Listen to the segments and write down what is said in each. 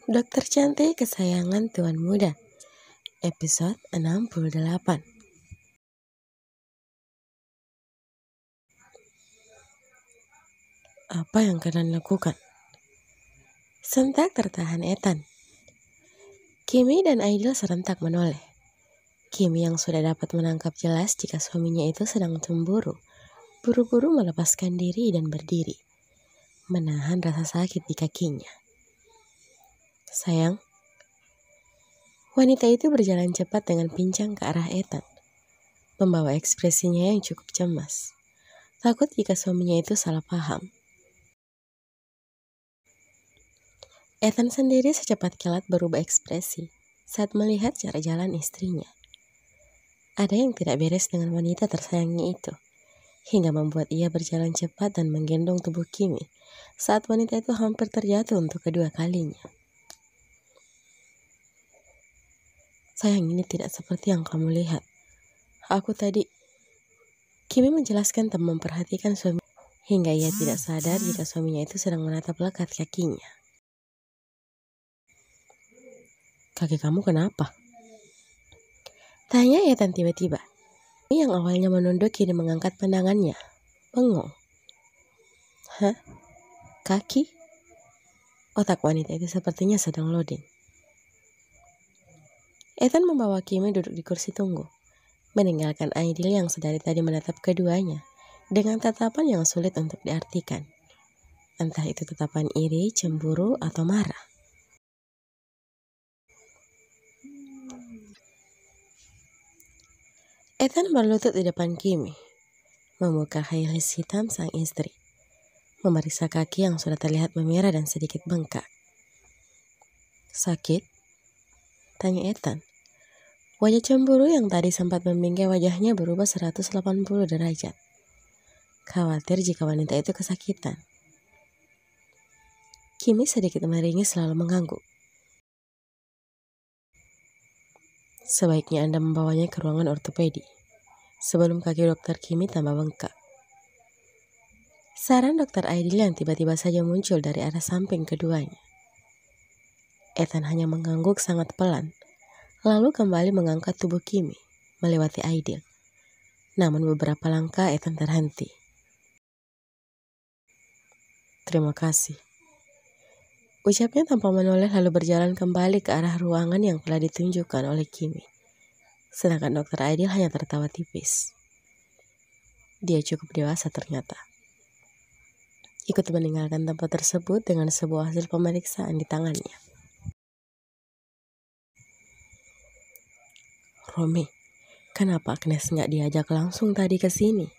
Dokter Cantik Kesayangan Tuan Muda, episode 68. Apa yang kalian lakukan? Sentak tertahan Ethan. Kimi dan Aidil serentak menoleh. Kimi yang sudah dapat menangkap jelas jika suaminya itu sedang cemburu, buru-buru melepaskan diri dan berdiri, menahan rasa sakit di kakinya. Sayang, wanita itu berjalan cepat dengan pincang ke arah Ethan, membawa ekspresinya yang cukup cemas. Takut jika suaminya itu salah paham. Ethan sendiri secepat kilat berubah ekspresi saat melihat cara jalan istrinya. Ada yang tidak beres dengan wanita tersayangnya itu, hingga membuat ia berjalan cepat dan menggendong tubuh Kimi saat wanita itu hampir terjatuh untuk kedua kalinya. Sayang, ini tidak seperti yang kamu lihat. Kimi menjelaskan tanpa memperhatikan suami, hingga ia tidak sadar jika suaminya itu sedang menatap lekat kakinya. Kaki kamu kenapa? Tanya Ethan tiba-tiba. Yang awalnya menunduk kini mengangkat pandangannya. Bengong. Hah? Kaki? Otak wanita itu sepertinya sedang loading. Ethan membawa Kimi duduk di kursi tunggu, meninggalkan Aidil yang sedari tadi menatap keduanya dengan tatapan yang sulit untuk diartikan. Entah itu tatapan iri, cemburu, atau marah. Ethan berlutut di depan Kimi, membuka high heels hitam sang istri, memeriksa kaki yang sudah terlihat memerah dan sedikit bengkak. Sakit? Tanya Ethan. Wajah cemburu yang tadi sempat membingkai wajahnya berubah 180 derajat. Khawatir jika wanita itu kesakitan. Kimi sedikit meringis lalu mengangguk. Sebaiknya Anda membawanya ke ruangan ortopedi sebelum kaki dokter Kimi tambah bengkak. Saran dokter Aidil yang tiba-tiba saja muncul dari arah samping keduanya. Ethan hanya mengangguk sangat pelan, lalu kembali mengangkat tubuh Kimi melewati Aidil. Namun beberapa langkah Ethan terhenti. Terima kasih. Ucapnya tanpa menoleh lalu berjalan kembali ke arah ruangan yang telah ditunjukkan oleh Kimi. Sedangkan dokter Aidil hanya tertawa tipis. Dia cukup dewasa ternyata. Ikut meninggalkan tempat tersebut dengan sebuah hasil pemeriksaan di tangannya. Romi, kenapa Agnes nggak diajak langsung tadi ke sini?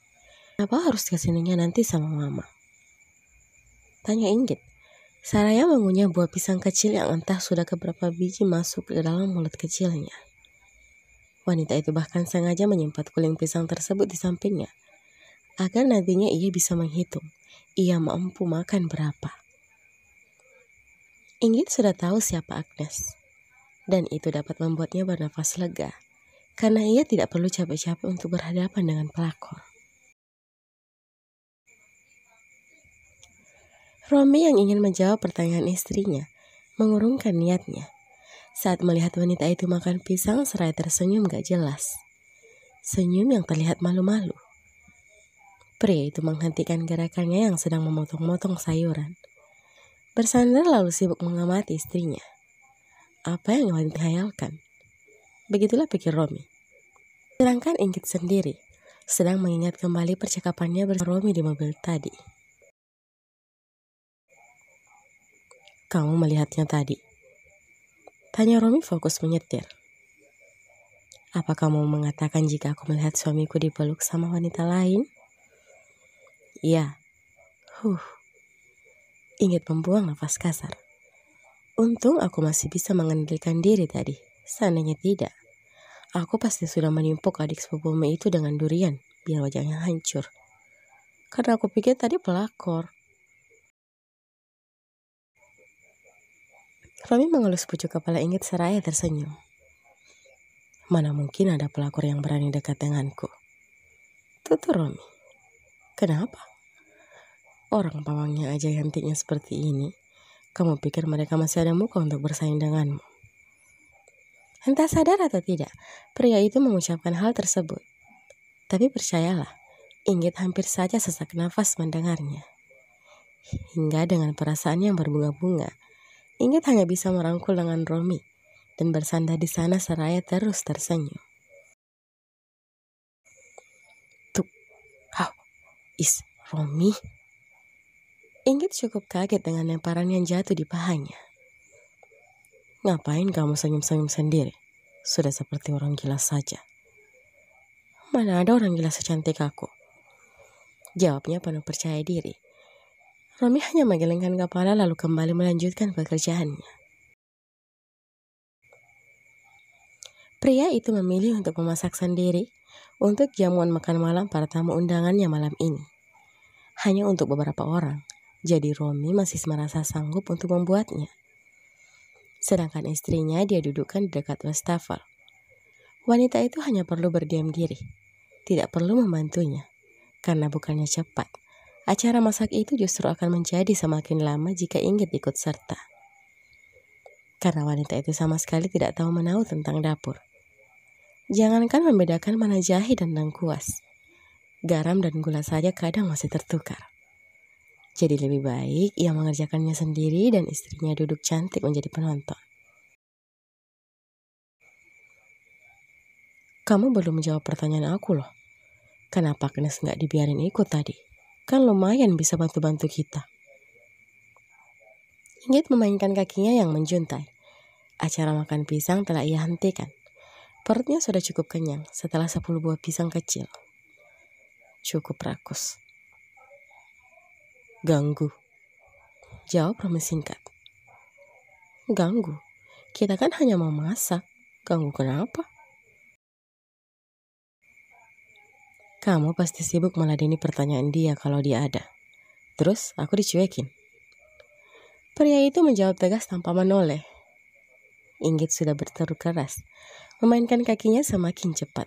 Kenapa harus kesininya nanti sama mama? Tanya Inggit. Saraya mengunyah buah pisang kecil yang entah sudah keberapa biji masuk ke dalam mulut kecilnya. Wanita itu bahkan sengaja menyimpan kuling pisang tersebut di sampingnya, agar nantinya ia bisa menghitung ia mampu makan berapa. Inggit sudah tahu siapa Agnes, dan itu dapat membuatnya bernafas lega, karena ia tidak perlu capek-capek untuk berhadapan dengan pelakor. Romi yang ingin menjawab pertanyaan istrinya mengurungkan niatnya saat melihat wanita itu makan pisang seraya tersenyum gak jelas. Senyum yang terlihat malu-malu. Pria itu menghentikan gerakannya yang sedang memotong-motong sayuran. Bersandar lalu sibuk mengamati istrinya. Apa yang wanita hayalkan? Begitulah pikir Romi. Sedangkan Inggit sendiri sedang mengingat kembali percakapannya bersama Romi di mobil tadi. Kamu melihatnya tadi? Tanya Romi fokus menyetir. Apa kamu mengatakan jika aku melihat suamiku dipeluk sama wanita lain? Ya. Inggit membuang nafas kasar. Untung aku masih bisa mengendalikan diri tadi. Seandainya tidak, aku pasti sudah menimpuk adik sepupumu itu dengan durian biar wajahnya hancur. Karena aku pikir tadi pelakor. Romi mengelus pucuk kepala Inggit seraya tersenyum. Mana mungkin ada pelakor yang berani dekat denganku. Tutur Romi. Kenapa? Orang pawangnya aja hentinya seperti ini. Kamu pikir mereka masih ada muka untuk bersaing denganmu? Entah sadar atau tidak, pria itu mengucapkan hal tersebut. Tapi percayalah, Inggit hampir saja sesak nafas mendengarnya. Hingga dengan perasaan yang berbunga-bunga, Inggit hanya bisa merangkul lengan Romi dan bersandar di sana seraya terus tersenyum. Tuh, how is Romi? Inggit cukup kaget dengan lemparan yang jatuh di pahanya. Ngapain kamu senyum-senyum sendiri? Sudah seperti orang gila saja. Mana ada orang gila secantik aku? Jawabnya penuh percaya diri. Romi hanya menggelengkan kepala lalu kembali melanjutkan pekerjaannya. Pria itu memilih untuk memasak sendiri untuk jamuan makan malam para tamu undangannya malam ini. Hanya untuk beberapa orang, jadi Romi masih merasa sanggup untuk membuatnya. Sedangkan istrinya dia dudukkan di dekat wastafel. Wanita itu hanya perlu berdiam diri, tidak perlu membantunya, karena bukannya cepat. Acara masak itu justru akan menjadi semakin lama jika Inggit ikut serta. Karena wanita itu sama sekali tidak tahu menahu tentang dapur. Jangankan membedakan mana jahe dan lengkuas, garam dan gula saja kadang masih tertukar. Jadi lebih baik ia mengerjakannya sendiri dan istrinya duduk cantik menjadi penonton. Kamu belum menjawab pertanyaan aku loh. Kenapa Agnes nggak dibiarin ikut tadi? Kan lumayan bisa bantu-bantu kita. Inggit memainkan kakinya yang menjuntai. Acara makan pisang telah ia hentikan. Perutnya sudah cukup kenyang setelah 10 buah pisang kecil. Cukup rakus. Ganggu. Jawab Romi singkat. Ganggu? Kita kan hanya mau masak. Ganggu kenapa? Kamu pasti sibuk meladeni pertanyaan dia kalau dia ada. Terus aku dicuekin. Pria itu menjawab tegas tanpa menoleh. Inggit sudah berteru keras. Memainkan kakinya semakin cepat.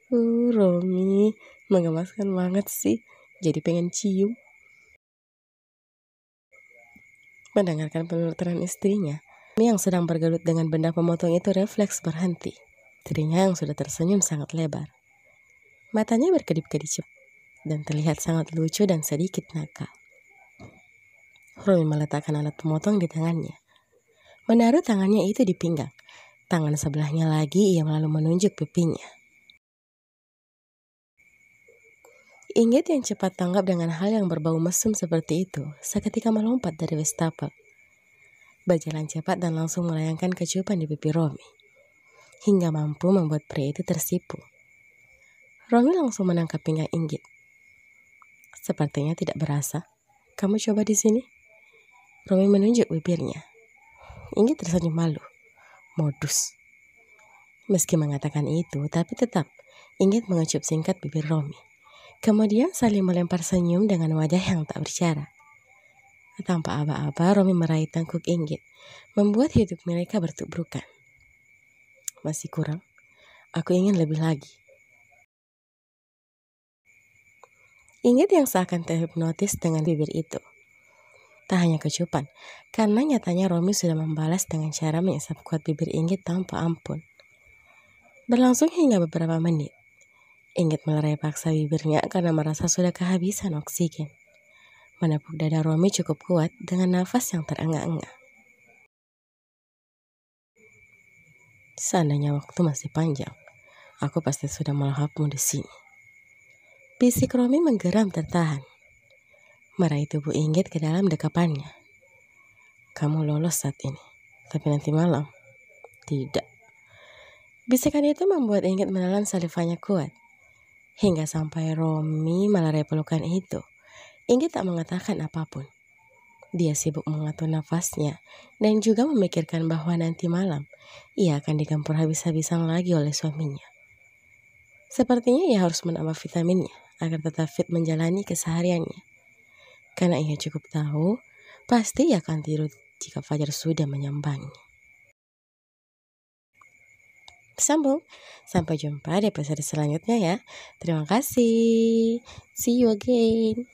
Romi, menggemaskan banget sih. Jadi pengen cium. Mendengarkan penuturan istrinya, Romi yang sedang bergelut dengan benda pemotong itu refleks berhenti. Telinga yang sudah tersenyum sangat lebar. Matanya berkedip-kedip cepat dan terlihat sangat lucu dan sedikit nakal. Romi meletakkan alat pemotong di tangannya. Menaruh tangannya itu di pinggang. Tangan sebelahnya lagi ia lalu menunjuk pipinya. Inggit yang cepat tanggap dengan hal yang berbau mesum seperti itu, seketika melompat dari wastafel. Berjalan cepat dan langsung melayangkan kecupan di pipi Romi, hingga mampu membuat pria itu tersipu. Romi langsung menangkap pinggang Inggit. Sepertinya tidak berasa. Kamu coba di sini. Romi menunjuk bibirnya. Inggit tersenyum malu. Modus. Meski mengatakan itu, tapi tetap Inggit mengecup singkat bibir Romi. Kemudian saling melempar senyum dengan wajah yang tak bercara. Tanpa aba-aba, Romi meraih tengkuk Inggit, membuat hidup mereka bertubrukan. Masih kurang. Aku ingin lebih lagi. Inggit yang seakan terhipnotis dengan bibir itu. Tak hanya kecupan, karena nyatanya Romi sudah membalas dengan cara mengisap kuat bibir Inggit tanpa ampun. Berlangsung hingga beberapa menit. Inggit melerai paksa bibirnya karena merasa sudah kehabisan oksigen. Menepuk dada Romi cukup kuat dengan nafas yang terengah-engah. Seandainya waktu masih panjang, aku pasti sudah melahapmu di sini. Bisik Romi menggeram tertahan. Meraih tubuh Inggit ke dalam dekapannya. Kamu lolos saat ini, tapi nanti malam, tidak. Bisikan itu membuat Inggit menelan salivannya kuat. Hingga sampai Romi melerai pelukan itu, Inggit tak mengatakan apapun. Dia sibuk mengatur nafasnya dan juga memikirkan bahwa nanti malam ia akan digempur habis-habisan lagi oleh suaminya. Sepertinya ia harus menambah vitaminnya agar tetap fit menjalani kesehariannya. Karena ia cukup tahu, pasti ia akan tidur jika fajar sudah menyambangi. Sambung. Sampai jumpa di episode selanjutnya ya. Terima kasih. See you again.